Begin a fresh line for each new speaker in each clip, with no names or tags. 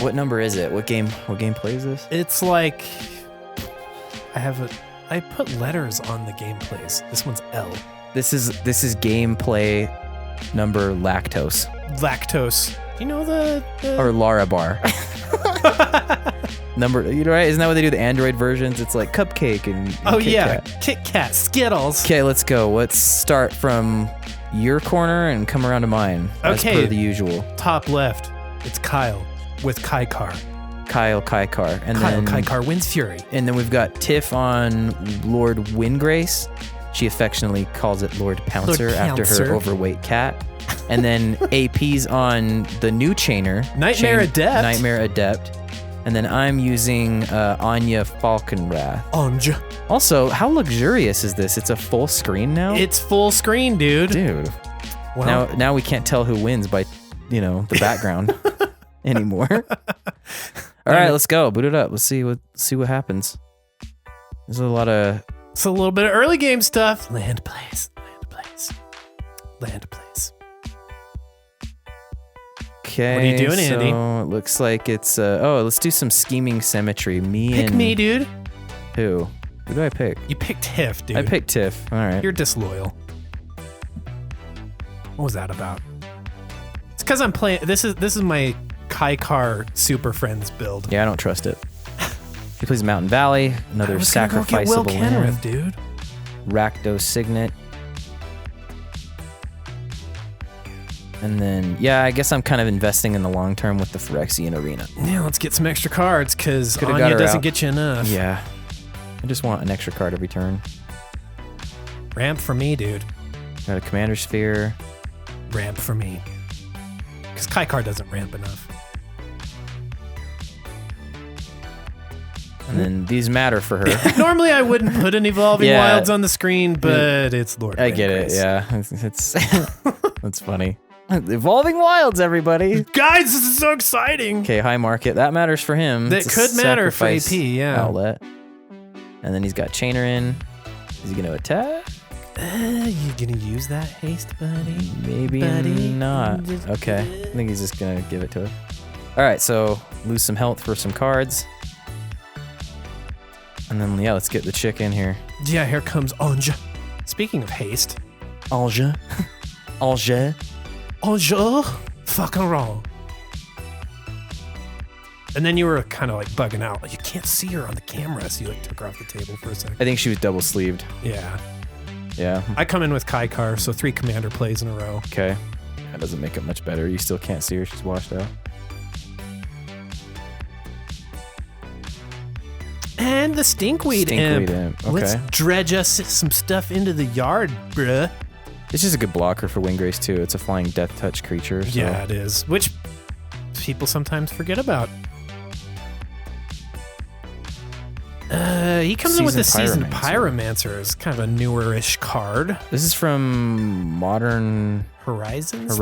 What number is it? What game play is this?
It's like I put letters on the gameplays. This one's L.
This is gameplay number lactose.
Lactose. Do you know the...
Or Lara Bar. Number, you know, right? Isn't that what they do? The Android versions? It's like Cupcake and Kit Kat.
Kit Kat, Skittles.
Okay, let's go. Let's start from your corner and come around to mine.
Okay.
As per the usual.
Top left, it's Kyle with Kykar.
Kykar. And then
Kykar wins Fury.
And then we've got Tiff on Lord Windgrace. She affectionately calls it Lord Pouncer after her overweight cat. And then AP's on the new chainer.
Nightmare
Adept. And then I'm using Anje Falkenrath.
Anje.
Also, how luxurious is this? It's a full screen now?
It's full screen, dude.
Well, now we can't tell who wins by, the background anymore. All right, let's go. Boot it up. Let's see what happens. There's a lot of...
It's a little bit of early game stuff. Land plays.
Okay.
What are you doing, Andy?
So it looks like it's... let's do some scheming symmetry.
Pick me, dude.
Who? Who do I pick?
You picked Tiff, dude.
I picked Tiff. All right.
You're disloyal. What was that about? It's because I'm playing... This is my Kykar Superfriends build.
Yeah, I don't trust it. He plays Mountain Valley, another sacrificable land.
Dude.
Rakdos Signet. And then, I guess I'm kind of investing in the long term with the Phyrexian Arena.
Yeah, let's get some extra cards, because Anja doesn't get you enough.
Yeah. I just want an extra card every turn.
Ramp for me, dude.
Got a Commander Sphere.
Ramp for me. Because Kykar doesn't ramp enough.
And then these matter for her.
Normally I wouldn't put an Evolving Wilds on the screen, but it's Lord
I get it, yeah. It's that's funny. Evolving Wilds, everybody.
Guys, this is so exciting.
Okay, high market. That matters for him.
That could matter for AP, yeah.
Outlet. And then he's got Chainer in. Is he going to attack?
You gonna use that haste, buddy?
Maybe not. Okay, I think he's just going to give it to us. All right, so lose some health for some cards. And then, let's get the chick in here.
Yeah, here comes Anje. Speaking of haste.
Anje.
Anje. Fucking wrong. And then you were kind of like bugging out. Like, you can't see her on the camera, so you took her off the table for a second.
I think she was double sleeved.
Yeah.
Yeah.
I come in with Kykar, so 3 commander plays in a row.
Okay. That doesn't make it much better. You still can't see her. She's washed out.
And the Stinkweed Imp.
Okay.
Let's dredge us some stuff into the yard, bruh.
It's just a good blocker for Windgrace, too. It's a flying death touch creature. So.
Yeah, it is. Which people sometimes forget about. He comes in with the Seasoned Pyromancer. It's kind of a newer-ish card.
This is from Modern...
Horizons,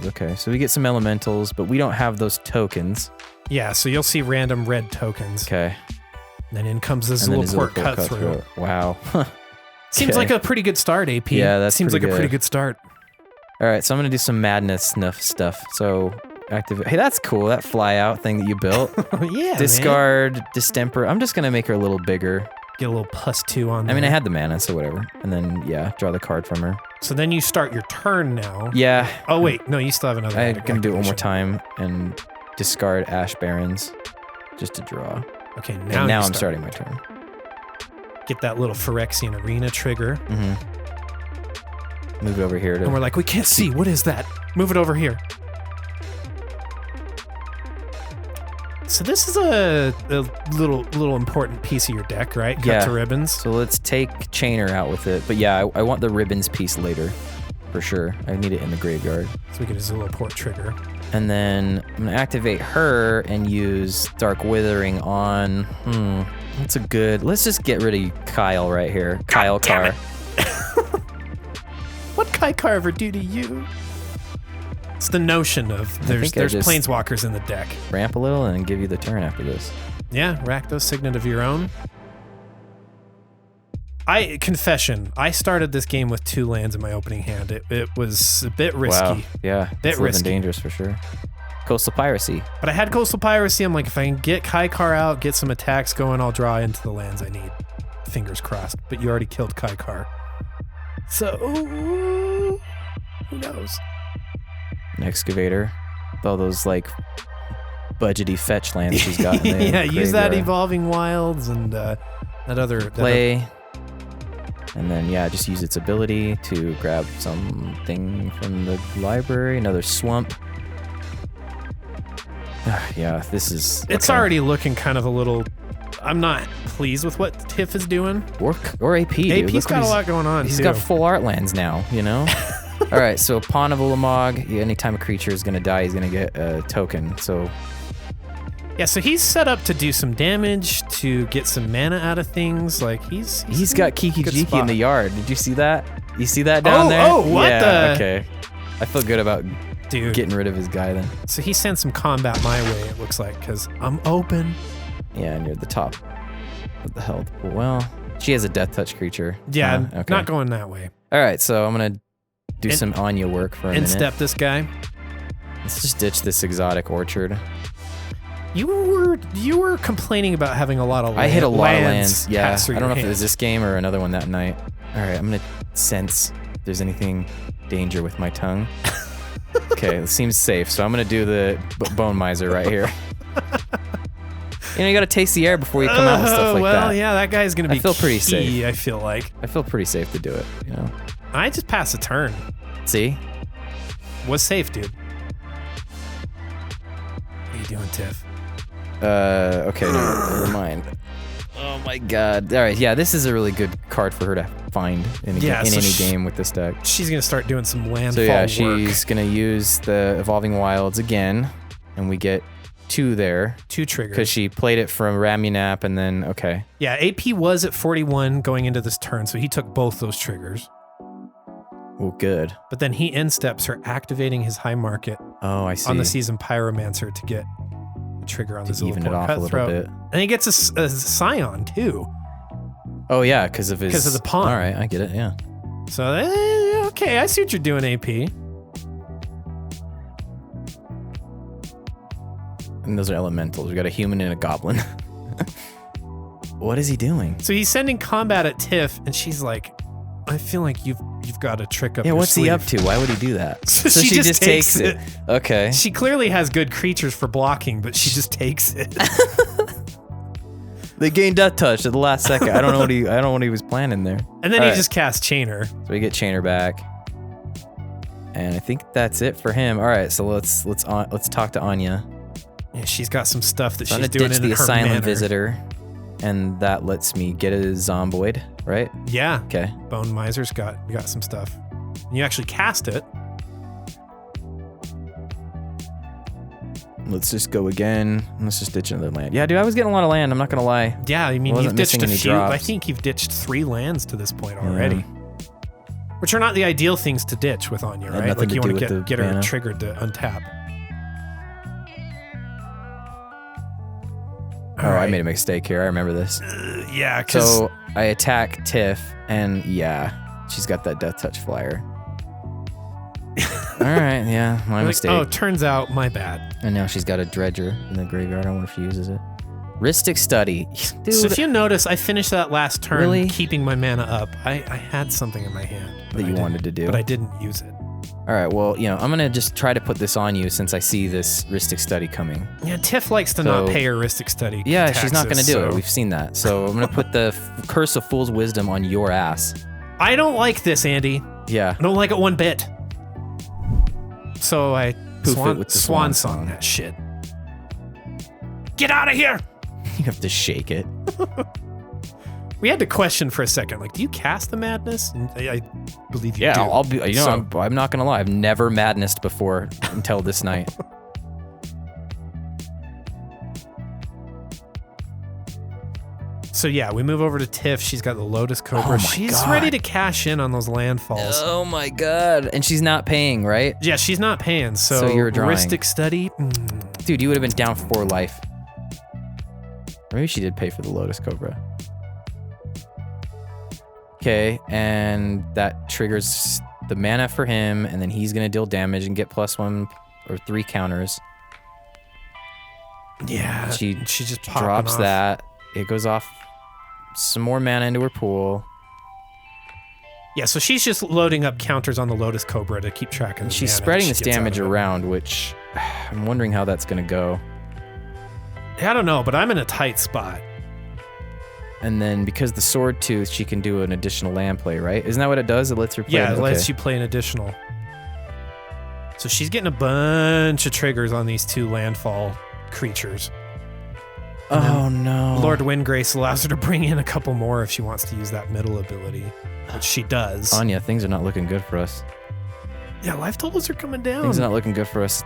okay. So we get some elementals, but we don't have those tokens.
Yeah, so you'll see random red tokens.
Okay.
And then in comes the Zulaport Cutthroat.
Wow.
Seems like a pretty good start, AP.
Yeah, that
seems like a pretty good start.
All right, so I'm going to do some madness stuff. So activate. Hey, that's cool. That fly out thing that you built.
Yeah,
Discard, Distemper. I'm just going to make her a little bigger.
Get a little +2 on there.
I mean, I had the mana, so whatever. And then, draw the card from her.
So then you start your turn now.
Yeah.
Oh, wait. No, you still have another.
I'm going to do it one more time and discard Ash Barrens just to draw.
Okay,
now I'm starting my turn.
Get that little Phyrexian Arena trigger.
Mm-hmm. Move it over here.
And we're like, we can't see. What is that? Move it over here. So this is a little important piece of your deck, right? Cut to ribbons.
So let's take Chainer out with it. But yeah, I want the ribbons piece later, for sure. I need it in the graveyard.
So we get a Zulaport trigger.
And then I'm going to activate her and use Dark Withering on... That's a good... Let's just get rid of Kyle right here. Kyle Carr.
What Kykar ever do to you? It's the notion of there's planeswalkers in the deck.
Ramp a little and then give you the turn after this.
Yeah, rack those Signet of your own. Confession, I started this game with 2 lands in my opening hand. It was a bit risky.
Wow. Yeah,
bit risky.
Dangerous for sure. Coastal Piracy.
But I had Coastal Piracy. I'm like, if I can get Kykar out, get some attacks going, I'll draw into the lands I need. Fingers crossed. But you already killed Kykar. So, who knows?
An Excavator. With all those, like, budgety fetch lands she's got in there.
Yeah, use that Evolving Wilds and that other...
Play. And then, yeah, just use its ability to grab something from the library. Another Swamp. Yeah, this is...
It's already looking kind of a little... I'm not pleased with what Tiff is doing.
Or AP, dude.
AP's got a lot going on,
He's got full art lands now, you know? All right, so Pawn of Ulamog. Anytime a creature is going to die, he's going to get a token. So...
Yeah, so he's set up to do some damage, to get some mana out of things. Like, he's
got Kiki Jiki in the yard. Did you see that? You see that down there?
Oh, what the...
Okay. I feel good about getting rid of his guy then.
So he sent some combat my way, it looks like, because I'm open.
Yeah, and you're at the top of the health pool. Well, she has a death touch creature.
Yeah,
okay.
Not going that way.
All right, so I'm going to do some Anya work for a minute.
Step this guy.
Let's just ditch this exotic orchard.
You were complaining about having a lot of lands.
I hit a lot of lands. Yeah, I don't know if it was
this
this game or another one that night. All right, I'm going to sense if there's anything danger with my tongue. Okay, it seems safe, so I'm going to do the Bone Miser right here. You know, you got to taste the air before you come out with stuff like that.
Well, yeah, that guy's going to be
pretty safe.
I feel like.
I feel pretty safe to do it, you know?
I just passed a turn.
See?
Was safe, dude. What are you doing, Tiff?
Okay, never mind. Oh my god. All right, yeah, this is a really good card for her to find in any game with this deck.
She's going to start doing some landfall
So yeah,
work.
she's going to use the Evolving Wilds again, and we get 2 there.
2 triggers.
Because she played it from Ramunap, and then, okay.
Yeah, AP was at 41 going into this turn, so he took both those triggers.
Well, good.
But then he end steps her activating his high market
on
the season Pyromancer to get a trigger on the Zillipoor
even it off
Cutthroat.
a little bit.
And he gets a Scion too.
Oh yeah, because of
the pawn.
All right, I get it. Yeah.
So okay, I see what you're doing, AP.
And those are elementals. We got a human and a goblin. What is he doing?
So he's sending combat at Tiff, and she's like, I feel like you've got a trick up your
what's
sleeve.
he up to? Why would he do that?
So she just takes it.
Okay.
She clearly has good creatures for blocking, but she just takes it.
They gained death touch at the last second. I don't know what he was planning there.
And then he just casts Chainer.
So we get Chainer back. And I think that's it for him. All right, so let's talk to Anya.
Yeah, she's got some stuff that
So
she's doing in
the
her
Asylum
manner.
Visitor, and that lets me get a Zomboid, right?
Yeah.
Okay.
Bone Miser's got some stuff. And you actually cast it.
Let's just go again. Let's just ditch another land. Yeah, dude, I was getting a lot of land. I'm not gonna lie.
Yeah, I mean, you've ditched a few.
Drops.
I think you've ditched 3 lands to this point already. Which are not the ideal things to ditch with Anya, right? Like you want to get her triggered to untap.
All right. I made a mistake here. I remember this.
Yeah,
so I attack Tiff, and yeah, she's got that death touch flyer. All right, yeah, my mistake.
Oh, turns out my bad.
And now she's got a Dredger in the graveyard. I wonder if she uses it. Ristic Study. Dude.
So if you notice, I finished that last turn keeping my mana up. I had something in my hand
that you wanted to do,
but I didn't use it.
All right, well, I'm gonna just try to put this on you since I see this Ristic Study coming.
Yeah, Tiff likes to not pay her Ristic Study.
Yeah,
taxes,
she's not gonna do it. We've seen that. So I'm gonna put the Curse of Fool's Wisdom on your ass.
I don't like this, Andy.
Yeah.
I don't like it one bit. So I
poof it with the
swan song that shit. Get out of here!
You have to shake it.
We had to question for a second, like, do you cast the Madness? And I believe you do.
Yeah, I'll be. I'm not gonna lie. I've never madnessed before until this night.
So yeah, we move over to Tiff. She's got the Lotus Cobra.
Oh
she's ready to cash in on those landfalls.
Oh my god! And she's not paying, right?
Yeah, she's not paying. So
you're drawing.
Ristic Study.
Dude, you would have been down for life. Or maybe she did pay for the Lotus Cobra. Okay, and that triggers the mana for him, and then he's gonna deal damage and get +1 or 3 counters.
Yeah,
She
just
drops
off.
that. It goes off some more mana into her pool.
Yeah, so she's just loading up counters on the Lotus Cobra to keep track of the
She's
mana
spreading
that
this
she gets out
damage
of it.
around, which I'm wondering how that's going to go.
I don't know, but I'm in a tight spot.
And then because the Sword Tooth, she can do an additional land play, right? Isn't that what it does? It lets her play.
Yeah, it lets
okay.
you play an additional. So she's getting a bunch of triggers on these 2 landfall creatures.
Oh no.
Lord Windgrace allows her to bring in a couple more if she wants to use that middle ability, which she does.
Anja, things are not looking good for us.
Yeah, life totals are coming down.
Things are not looking good for us.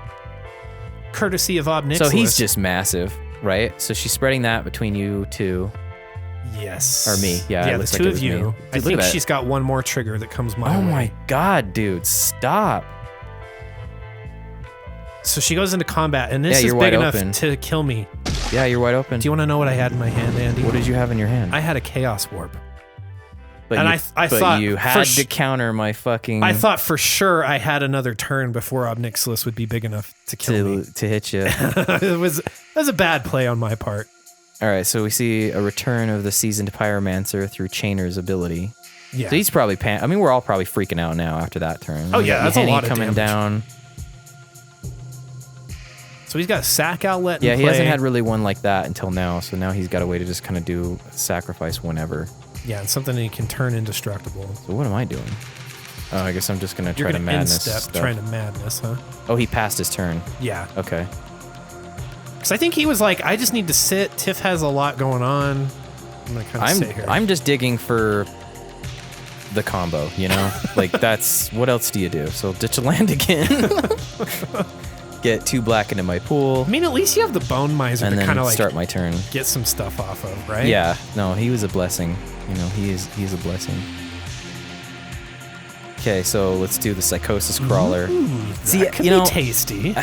Courtesy of Ob Nixilis.
So he's just massive, right? So she's spreading that between you two.
Yes.
Or me. Yeah, it
Yeah, the
looks
2
like it
of
was
you.
me.
I
Dude, look
think
at that.
she's got one more trigger that comes my way.
Oh my god, dude, stop.
So she goes into combat, and this
Yeah,
is
you're
big
wide
enough
open.
to kill me.
Yeah, you're wide open.
Do you want to know what I had in my hand, Andy?
What did you have in your hand?
I had a Chaos Warp.
But
and
you,
I
but
thought
you
for
had
sh-
to counter my fucking
I thought for sure I had another turn before Ob Nixilis would be big enough to kill me.
to hit you.
It was a bad play on my part.
All right, so we see a return of the seasoned pyromancer through Chainer's ability.
Yeah.
So he's probably I mean, we're all probably freaking out now after that turn.
Oh,
We
yeah,
got
that's a
Yahenni
lot of
coming
damage.
down.
So he's got a sack outlet in
Yeah, he
play.
hasn't had really one like that until now. So now he's got a way to just kind of do sacrifice whenever.
Yeah, it's something that he can turn indestructible.
So what am I doing? Oh, I guess I'm just gonna
You're
try to
gonna
madness
instep
stuff.
trying to madness, huh?
Oh, he passed his turn.
Yeah.
Okay.
Because I think he was like, I just need to sit. Tiff has a lot going on. I'm gonna kind of sit here.
I'm just digging for the combo, you know? Like that's what else do you do? So ditch a land again. Get 2 black into my pool.
I mean, at least you have the Bone Miser
And
to
then
kind of like
start my turn.
get some stuff off of, right?
Yeah, no, he was a blessing. You know, he's a blessing. Okay, so let's do the Psychosis Crawler.
Ooh,
See,
that could
you
be
know-
tasty.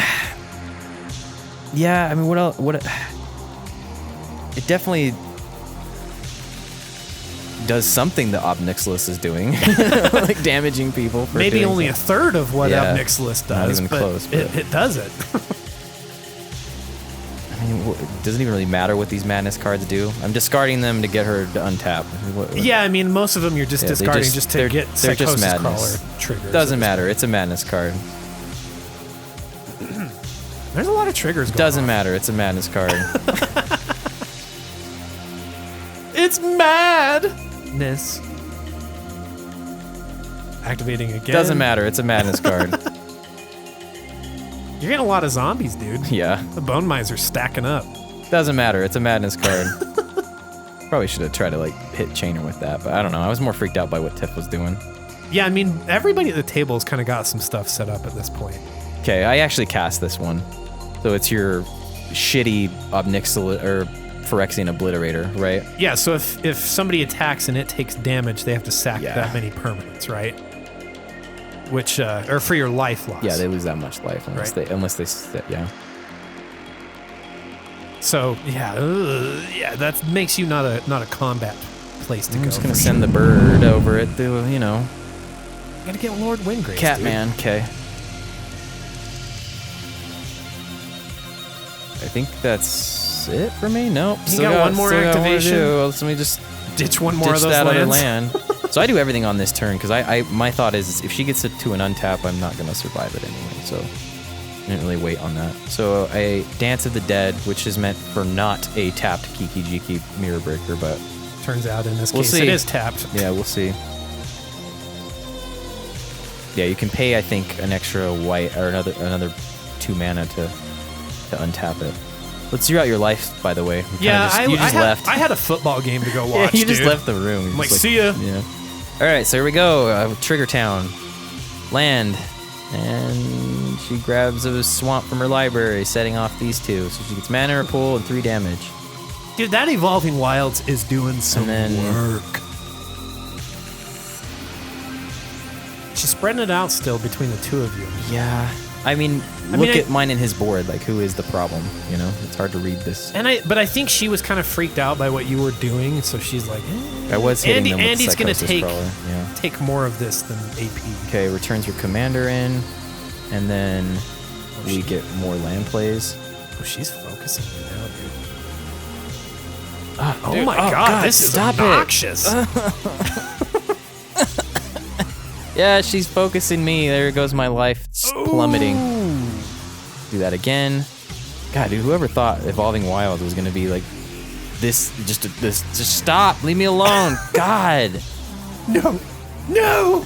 Yeah, I mean, what else? It definitely does something that Ob Nixilis is doing, like damaging people. For
Maybe
doing
only a third of what
Yeah,
Ob Nixilis does,
not even
but
close, but-
it does it.
I mean, it doesn't even really matter what these madness cards do. I'm discarding them to get her to untap.
Yeah, I mean, most of them you're just
Yeah, they
discarding
just-
just to
they're-
get
they're just
Psychosis
madness.
Crawler triggers.
Doesn't matter. It's a madness card.
There's a lot of triggers going
Doesn't
on.
matter. It's a madness card.
It's madness. Activating again.
Doesn't matter. It's a madness card.
You're getting a lot of zombies, dude.
Yeah.
The Bone Miser's stacking up.
Doesn't matter. It's a madness card. Probably should have tried to like hit Chainer with that, but I don't know. I was more freaked out by what Tiff was doing.
Yeah, I mean, everybody at the table has kind of got some stuff set up at this point.
Okay, I actually cast this one. So it's your shitty Ob Nixilis or Phyrexian Obliterator, right?
Yeah, so if somebody attacks and it takes damage, they have to sack
Yeah.
that many permanents, right? Which, or for your life loss.
Yeah, they lose that much life unless
Right.
they yeah.
So yeah, that makes you not a combat place to
I'm
go.
just gonna
for
send
sure.
the bird over it to, you know,
Gotta get Lord Windgrace.
Catman. Okay. I think that's it for me. Nope.
You got one more
still got one to
activation?
do. Let me just
dude. Ditch one more
ditch
of those
that other
lands.
land. So I do everything on this turn because my thought is if she gets it to an untap, I'm not gonna survive it anyway. So I didn't really wait on that. So I Dance of the Dead, which is meant for not a tapped Kiki Jiki Mirror Breaker, but
Turns out in this
We'll
case
see.
it is tapped.
yeah, we'll see. Yeah, you can pay I think an extra white or another 2 mana to untap it. Let's zero out your life, by the way. You just left.
I had a football game to go
Yeah,
watch.
you just
dude.
left the room. You're
I'm like,
just
see ya.
Yeah. All right, so here we go. Trigger Town, land, and she grabs a swamp from her library, setting off these 2. So she gets mana in her pool and 3 damage.
Dude, that Evolving Wilds is doing some
And then-
work. She's spreading it out still between the 2 of you.
Yeah. I mean,
I
look
mean,
at mine in his board. Like, who is the problem? You know, it's hard to read this.
But I think she was kind of freaked out by what you were doing, so she's like,
I was hitting them with
Andy's gonna
Psychosis Crawler. Yeah.
take more of this than AP.
Okay, returns her commander in, and then we get more land plays.
Oh, she's focusing me now, dude.
Oh
my God, this is obnoxious.
Yeah, she's focusing me. There goes my life plummeting. Do that again. God, dude, whoever thought Evolving Wild was gonna be like this? Just stop. Leave me alone. God.
No.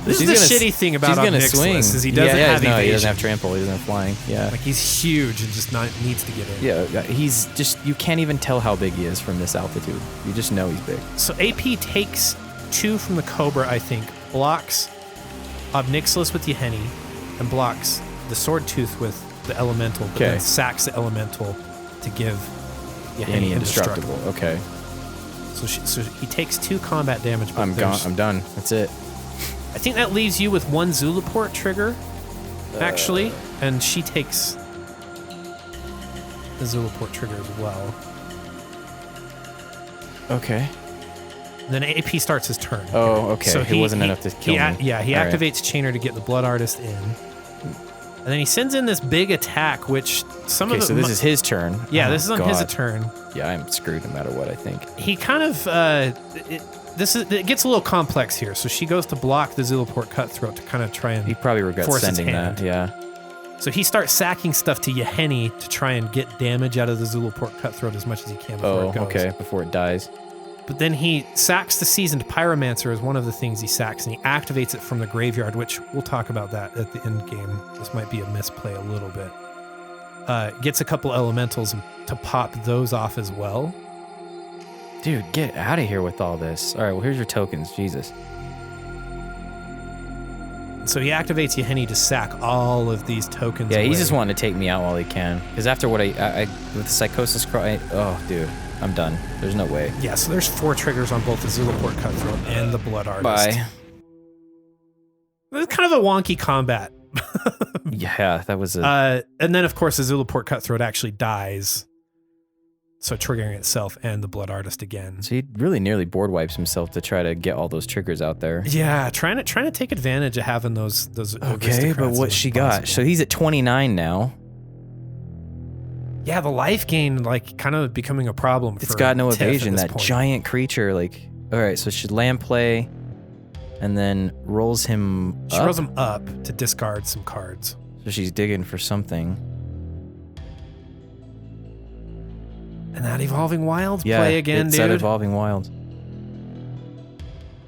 This is the shitty thing about Omnixless is he doesn't have evasion.
He doesn't have trample. He doesn't have flying. Yeah.
Like he's huge and just needs to get in.
Yeah, he's just, you can't even tell how big he is from this altitude. You just know he's big.
So AP takes 2 from the Cobra, I think, blocks Omnixless with Yahenni, and blocks the Sword Tooth with the Elemental, but then sacks the Elemental to give Yahenni Indestructible.
Okay.
So he takes 2 combat damage. But
I'm done. That's it.
I think that leaves you with 1 Zulaport trigger, actually, and she takes the Zulaport trigger as well.
Okay.
Then AP starts his turn.
Oh, okay. So it wasn't enough to kill me.
Yeah, he activates Chainer to get the Blood Artist in. And then he sends in this big attack, which some of the...
so this is his turn.
Yeah, this is on his turn.
Yeah, I'm screwed no matter what, I think.
He kind of... it gets a little complex here. So she goes to block the Zulaport Cutthroat to kind of try and
he probably regrets sending that, yeah.
So he starts sacking stuff to Yahenni to try and get damage out of the Zulaport Cutthroat as much as he can before it goes.
Okay, before it dies.
But then he sacks the Seasoned Pyromancer as one of the things he sacks, and he activates it from the graveyard, which we'll talk about that at the end game. This might be a misplay a little bit. Gets a couple elementals to pop those off as well.
Dude, get out of here with all this. All right, well, here's your tokens. Jesus.
So he activates Yahenni to sack all of these tokens.
Yeah, he's just wanting to take me out while he can. Because after what I with the Psychosis Cry, oh, dude, I'm done. There's no way.
Yeah, so there's 4 triggers on both the Zulaport Cutthroat and the Blood Artist.
Bye.
It's kind of a wonky combat.
Yeah, that was a...
and then, of course, the Zulaport Cutthroat actually dies. So triggering itself and the Blood Artist again.
So he really nearly board wipes himself to try to get all those triggers out there.
Yeah, trying to take advantage of having those.
Okay, but what she got? So he's at 29 now.
Yeah, the life gain like kind of becoming a problem.
It's got no
Tiff
evasion. That giant creature, like, all right. So she land play, and then rolls him.
She rolls him up to discard some cards.
So she's digging for something.
And that Evolving Wilds play again, dude.
Yeah, that Evolving Wilds.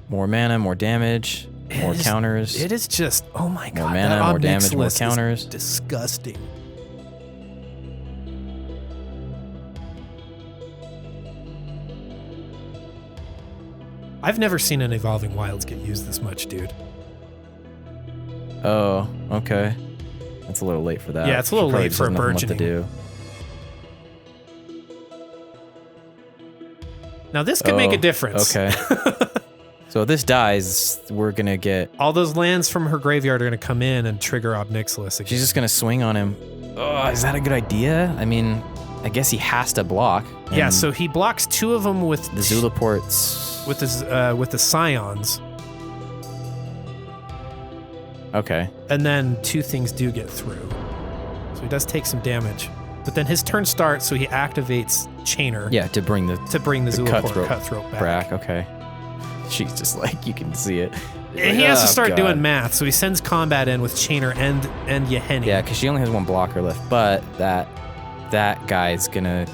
More mana, more damage, more counters.
It is just, oh my god.
More mana, more damage, more counters.
Disgusting. I've never seen an Evolving Wilds get used this much, dude.
Oh, okay. That's a little late for that.
Yeah, it's a little late for a burgeoning.
What to do.
Now this could make a difference.
Okay. So if this dies, we're gonna get
all those lands from her graveyard are gonna come in and trigger Obnixilis again.
She's just gonna swing on him. Oh, is that a good idea? I mean, I guess he has to block.
Yeah, so he blocks 2 of them with
the Zulaports.
With the Scions.
Okay.
And then 2 things do get through. So he does take some damage. But then his turn starts, so he activates Chainer.
Yeah, to bring the
Zulaport Cutthroat back.
Okay. She's just like, you can see it.
And he has to start doing math, so he sends combat in with Chainer and Yahenni.
Yeah, because she only has 1 blocker left, but that guy's gonna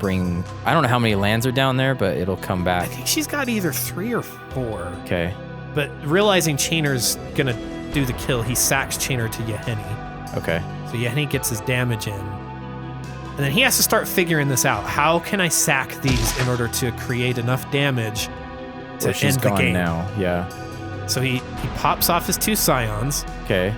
bring... I don't know how many lands are down there, but it'll come back.
I think she's got either 3 or 4.
Okay.
But realizing Chainer's gonna do the kill, he sacks Chainer to Yahenni.
Okay.
So Yahenni gets his damage in. And then he has to start figuring this out. How can I sack these in order to create enough damage to end the game?
Now, yeah.
So he pops off his 2 Scions.
Okay.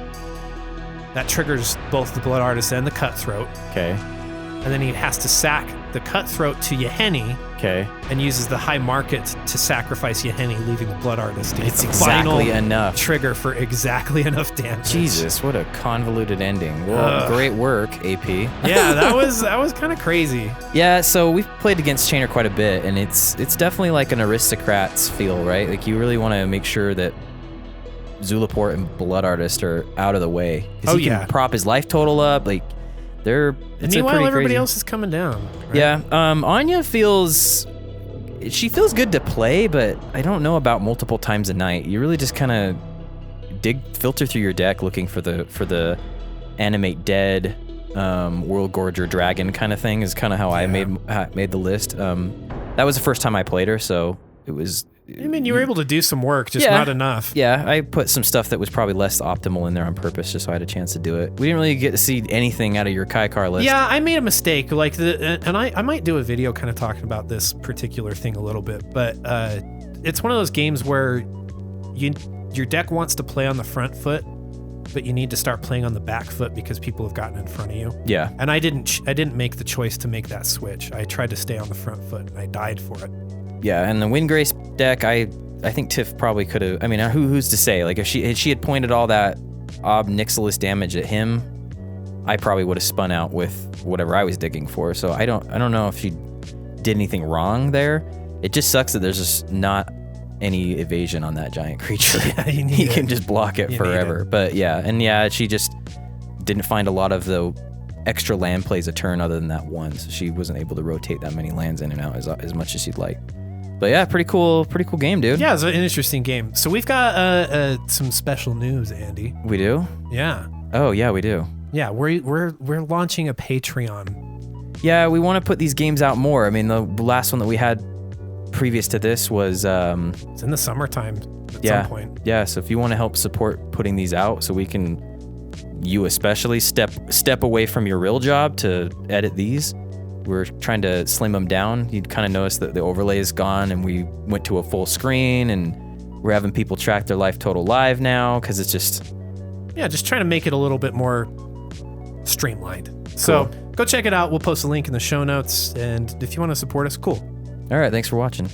That triggers both the Blood Artist and the Cutthroat.
Okay.
And then he has to sack the Cutthroat to Yahenni.
Okay.
And uses the High Market to sacrifice Yahenni, leaving the Blood Artist.
It's exactly enough.
Trigger for exactly enough damage.
Jesus, what a convoluted ending. Well, great work, AP.
Yeah, that was kind of crazy.
Yeah, so we've played against Chainer quite a bit, and it's definitely like an Aristocrats feel, right? Like you really want to make sure that Zulaport and Blood Artist are out of the way.
Oh,
he can prop his life total up. Like, they're...
And meanwhile, everybody else is coming down. Right?
Yeah. Anja feels... She feels good to play, but I don't know about multiple times a night. You really just kind of filter through your deck looking for the animate dead, World Gorger dragon kind of thing is kind of how I made the list. That was the first time I played her, so it was...
I mean, you were able to do some work, just not enough.
Yeah, I put some stuff that was probably less optimal in there on purpose, just so I had a chance to do it. We didn't really get to see anything out of your Kykar list.
Yeah, I made a mistake. And I might do a video kind of talking about this particular thing a little bit, but it's one of those games where your deck wants to play on the front foot, but you need to start playing on the back foot because people have gotten in front of you.
Yeah.
And I didn't make the choice to make that switch. I tried to stay on the front foot, and I died for it.
Yeah, and the Windgrace deck, I think Tiff probably could have... I mean, who's to say? Like, if she had pointed all that Ob Nixilis damage at him, I probably would have spun out with whatever I was digging for. So I don't know if she did anything wrong there. It just sucks that there's just not any evasion on that giant creature.
Yeah,
he can just block it forever. But yeah, she just didn't find a lot of the extra land plays a turn other than that one. So she wasn't able to rotate that many lands in and out as much as she'd like. But yeah, pretty cool game, dude.
Yeah, it's an interesting game. So we've got some special news, Andy.
We do?
Yeah.
Oh yeah, we do.
Yeah, we're launching a Patreon.
Yeah, we want to put these games out more. I mean, the last one that we had previous to this was
it's in the summertime at some point.
Yeah, so if you want to help support putting these out so we can, you especially, step away from your real job to edit these. We're trying to slim them down. You'd kind of notice that the overlay is gone and we went to a full screen, and we're having people track their life total live now because it's just...
Yeah, just trying to make it a little bit more streamlined. Cool. So go check it out. We'll post a link in the show notes, and if you want to support us, cool.
All right, thanks for watching.